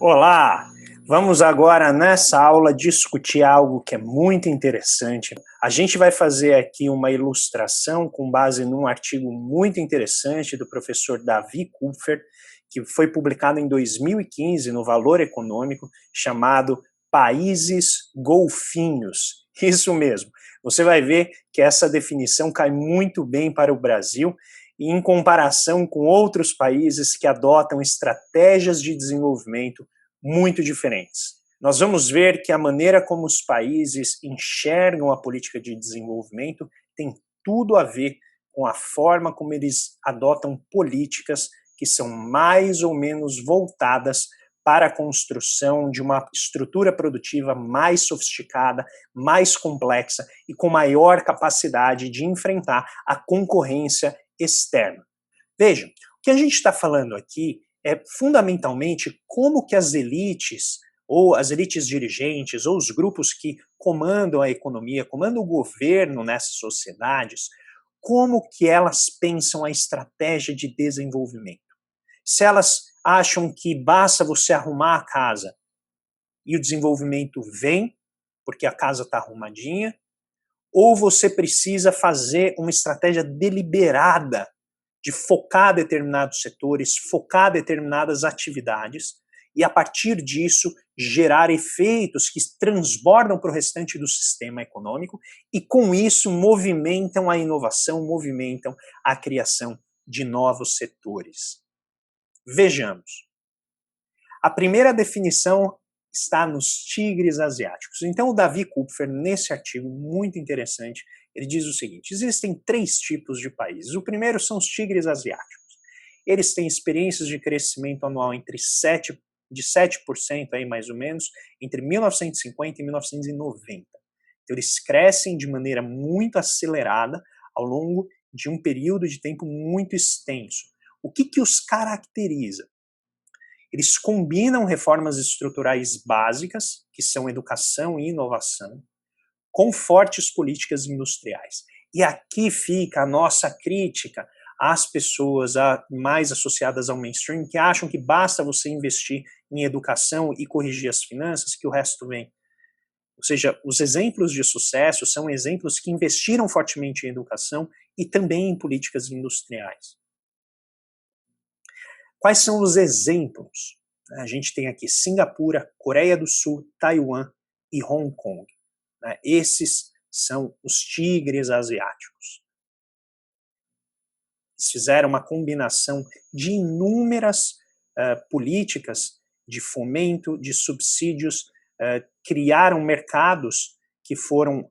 Olá! Vamos agora nessa aula discutir algo que é muito interessante. A gente vai fazer aqui uma ilustração com base num artigo muito interessante do professor Davi Kupfer, que foi publicado em 2015 no Valor Econômico, chamado Países Golfinhos. Isso mesmo, você vai ver que essa definição cai muito bem para o Brasil em comparação com outros países que adotam estratégias de desenvolvimento muito diferentes. Nós vamos ver que a maneira como os países enxergam a política de desenvolvimento tem tudo a ver com a forma como eles adotam políticas que são mais ou menos voltadas para a construção de uma estrutura produtiva mais sofisticada, mais complexa e com maior capacidade de enfrentar a concorrência externa. Vejam, o que a gente está falando aqui é fundamentalmente como que as elites, ou as elites dirigentes, ou os grupos que comandam a economia, comandam o governo nessas sociedades, como que elas pensam a estratégia de desenvolvimento. Se elas acham que basta você arrumar a casa e o desenvolvimento vem, porque a casa está arrumadinha, ou você precisa fazer uma estratégia deliberada de focar determinados setores, focar determinadas atividades, e a partir disso gerar efeitos que transbordam para o restante do sistema econômico e com isso movimentam a inovação, movimentam a criação de novos setores. Vejamos. A primeira definição está nos tigres asiáticos. Então o Davi Kupfer, nesse artigo muito interessante, ele diz o seguinte: existem 3 tipos de países. O primeiro são os tigres asiáticos. Eles têm experiências de crescimento anual de 7% aí mais ou menos, entre 1950 e 1990. Então eles crescem de maneira muito acelerada ao longo de um período de tempo muito extenso. O que os caracteriza? Eles combinam reformas estruturais básicas, que são educação e inovação, com fortes políticas industriais. E aqui fica a nossa crítica às pessoas mais associadas ao mainstream, que acham que basta você investir em educação e corrigir as finanças, que o resto vem. Ou seja, os exemplos de sucesso são exemplos que investiram fortemente em educação e também em políticas industriais. Quais são os exemplos? A gente tem aqui Singapura, Coreia do Sul, Taiwan e Hong Kong. Esses são os tigres asiáticos. Eles fizeram uma combinação de inúmeras políticas de fomento, de subsídios, criaram mercados que foram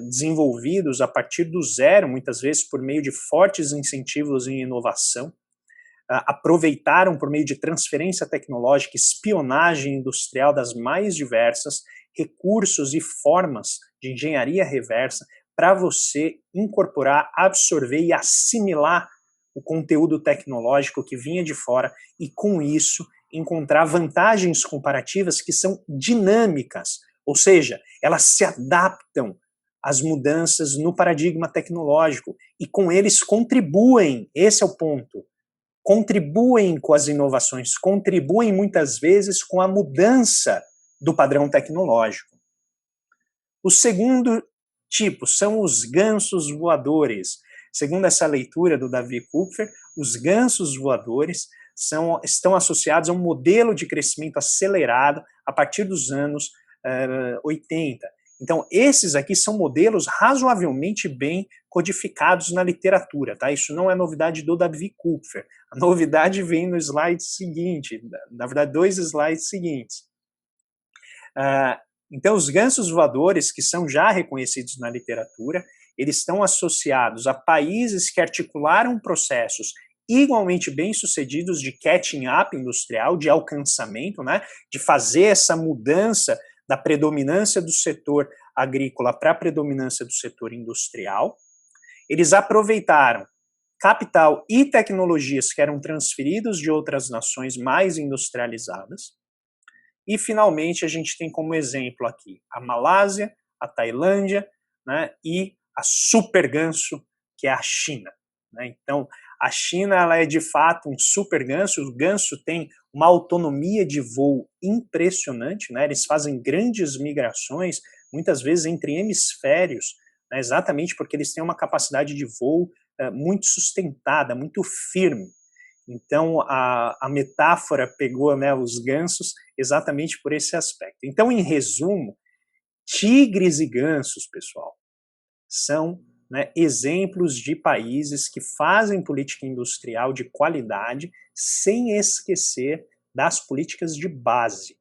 desenvolvidos a partir do zero, muitas vezes por meio de fortes incentivos em inovação, aproveitaram por meio de transferência tecnológica, espionagem industrial das mais diversas, recursos e formas de engenharia reversa para você incorporar, absorver e assimilar o conteúdo tecnológico que vinha de fora e, com isso, encontrar vantagens comparativas que são dinâmicas, ou seja, elas se adaptam às mudanças no paradigma tecnológico e com eles contribuem, esse é o ponto, contribuem com as inovações, contribuem muitas vezes com a mudança do padrão tecnológico. O segundo tipo são os gansos voadores. Segundo essa leitura do Davi Kupfer, os gansos voadores estão associados a um modelo de crescimento acelerado a partir dos anos 80. Então, esses aqui são modelos razoavelmente bem codificados na literatura, tá? Isso não é novidade do Davi Kupfer. A novidade vem no slide seguinte, na verdade, 2 slides seguintes. Então, os gansos voadores, que são já reconhecidos na literatura, eles estão associados a países que articularam processos igualmente bem-sucedidos de catching up industrial, de alcançamento, né? De fazer essa mudança da predominância do setor agrícola para a predominância do setor industrial. Eles aproveitaram capital e tecnologias que eram transferidos de outras nações mais industrializadas. E, finalmente, a gente tem como exemplo aqui a Malásia, a Tailândia, né, e a super ganso, que é a China. Né? Então, a China ela é, de fato, um super ganso. O ganso tem uma autonomia de voo impressionante, né? Eles fazem grandes migrações, muitas vezes entre hemisférios, né? Exatamente porque eles têm uma capacidade de voo muito sustentada, muito firme. Então, a metáfora pegou, né, os gansos exatamente por esse aspecto. Então, em resumo, tigres e gansos, pessoal, são, né, exemplos de países que fazem política industrial de qualidade sem esquecer das políticas de base.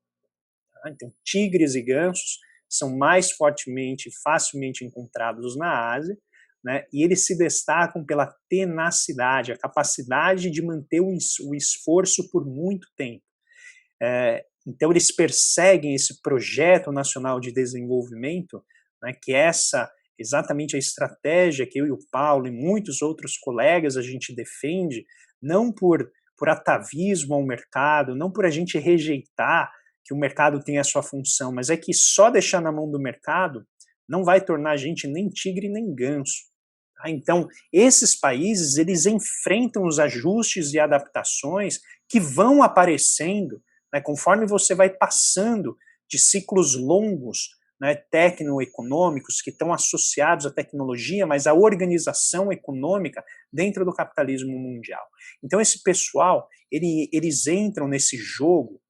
Tá? Então, tigres e gansos são mais fortemente e facilmente encontrados na Ásia, né, e eles se destacam pela tenacidade, a capacidade de manter o esforço por muito tempo. Então, eles perseguem esse projeto nacional de desenvolvimento, né, que é exatamente a estratégia que eu e o Paulo e muitos outros colegas a gente defende, não por atavismo ao mercado, não por a gente rejeitar que o mercado tem a sua função, mas é que só deixar na mão do mercado não vai tornar a gente nem tigre nem ganso. Tá? Então, esses países, eles enfrentam os ajustes e adaptações que vão aparecendo, né, conforme você vai passando de ciclos longos, né, tecnoeconômicos que estão associados à tecnologia, mas à organização econômica dentro do capitalismo mundial. Então esse pessoal, eles entram nesse jogo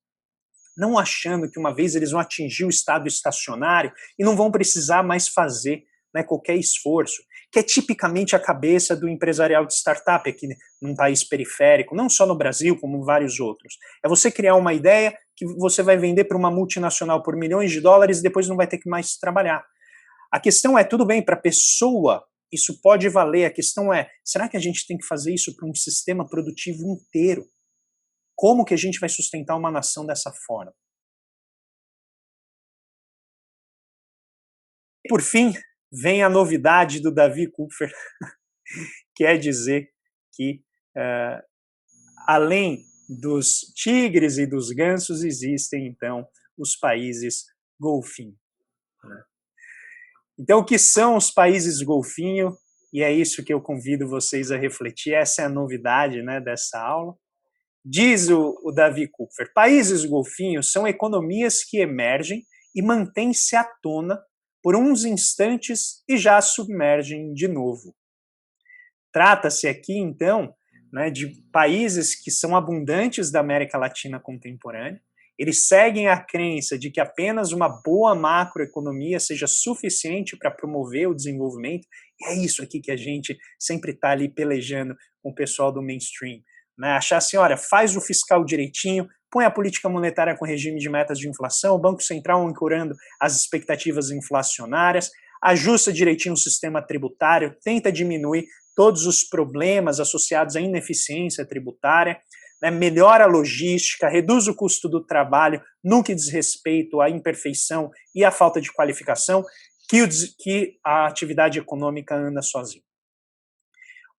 não achando que uma vez eles vão atingir o estado estacionário e não vão precisar mais fazer, né, qualquer esforço, que é tipicamente a cabeça do empresarial de startup aqui num país periférico, não só no Brasil, como em vários outros. É você criar uma ideia que você vai vender para uma multinacional por milhões de dólares e depois não vai ter que mais trabalhar. A questão é, tudo bem, para a pessoa isso pode valer, a questão é, será que a gente tem que fazer isso para um sistema produtivo inteiro? Como que a gente vai sustentar uma nação dessa forma? Por fim, vem a novidade do Davi Kupfer, que é dizer que, além dos tigres e dos gansos, existem, então, os países golfinho. Né? Então, o que são os países golfinho? E é isso que eu convido vocês a refletir, essa é a novidade, né, dessa aula. Diz o Davi Kupfer, países golfinhos são economias que emergem e mantêm-se à tona por uns instantes e já submergem de novo. Trata-se aqui, então, né, de países que são abundantes da América Latina contemporânea. Eles seguem a crença de que apenas uma boa macroeconomia seja suficiente para promover o desenvolvimento. E é isso aqui que a gente sempre está ali pelejando com o pessoal do mainstream. Né? Achar assim, olha, faz o fiscal direitinho, põe a política monetária com regime de metas de inflação, o Banco Central ancorando as expectativas inflacionárias, ajusta direitinho o sistema tributário, tenta diminuir todos os problemas associados à ineficiência tributária, né, melhora a logística, reduz o custo do trabalho no que diz respeito à imperfeição e à falta de qualificação, que a atividade econômica anda sozinha.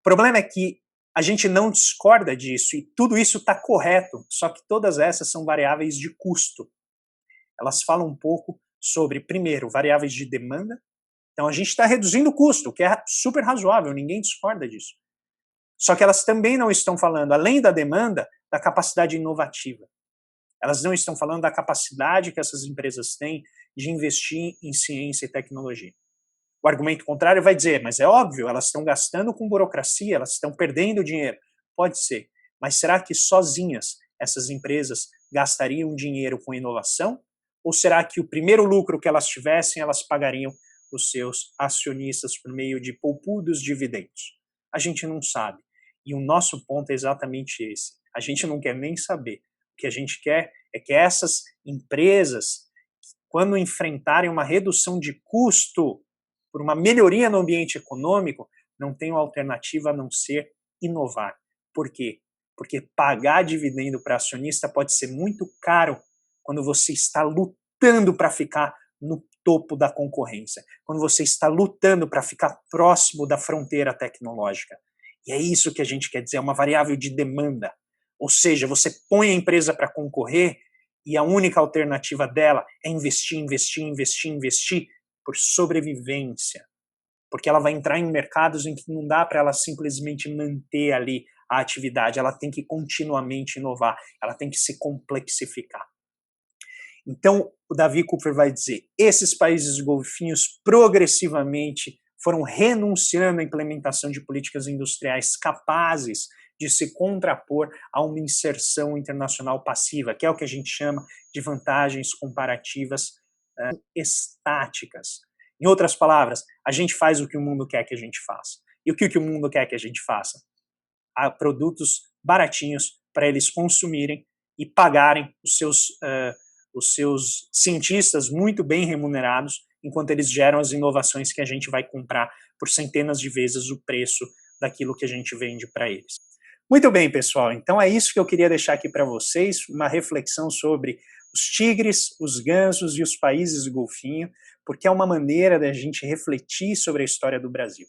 O problema é que a gente não discorda disso, e tudo isso está correto, só que todas essas são variáveis de custo. Elas falam um pouco sobre, primeiro, variáveis de demanda. Então a gente está reduzindo o custo, o que é super razoável, ninguém discorda disso. Só que elas também não estão falando, além da demanda, da capacidade inovativa. Elas não estão falando da capacidade que essas empresas têm de investir em ciência e tecnologia. O argumento contrário vai dizer, mas é óbvio, elas estão gastando com burocracia, elas estão perdendo dinheiro. Pode ser, mas será que sozinhas essas empresas gastariam dinheiro com inovação? Ou será que o primeiro lucro que elas tivessem, elas pagariam os seus acionistas por meio de poupudos dividendos? A gente não sabe. E o nosso ponto é exatamente esse. A gente não quer nem saber. O que a gente quer é que essas empresas, quando enfrentarem uma redução de custo por uma melhoria no ambiente econômico, não tenham alternativa a não ser inovar. Por quê? Porque pagar dividendo para acionista pode ser muito caro quando você está lutando para ficar no topo da concorrência, quando você está lutando para ficar próximo da fronteira tecnológica. E é isso que a gente quer dizer, é uma variável de demanda. Ou seja, você põe a empresa para concorrer e a única alternativa dela é investir, investir, investir, investir por sobrevivência. Porque ela vai entrar em mercados em que não dá para ela simplesmente manter ali a atividade, ela tem que continuamente inovar, ela tem que se complexificar. Então, o Davi Cooper vai dizer, esses países golfinhos progressivamente foram renunciando à implementação de políticas industriais capazes de se contrapor a uma inserção internacional passiva, que é o que a gente chama de vantagens comparativas estáticas. Em outras palavras, a gente faz o que o mundo quer que a gente faça. E o que o mundo quer que a gente faça? Há produtos baratinhos para eles consumirem e pagarem os seus cientistas muito bem remunerados, enquanto eles geram as inovações que a gente vai comprar por centenas de vezes o preço daquilo que a gente vende para eles. Muito bem, pessoal, então é isso que eu queria deixar aqui para vocês, uma reflexão sobre os tigres, os gansos e os países do golfinho, porque é uma maneira da gente refletir sobre a história do Brasil.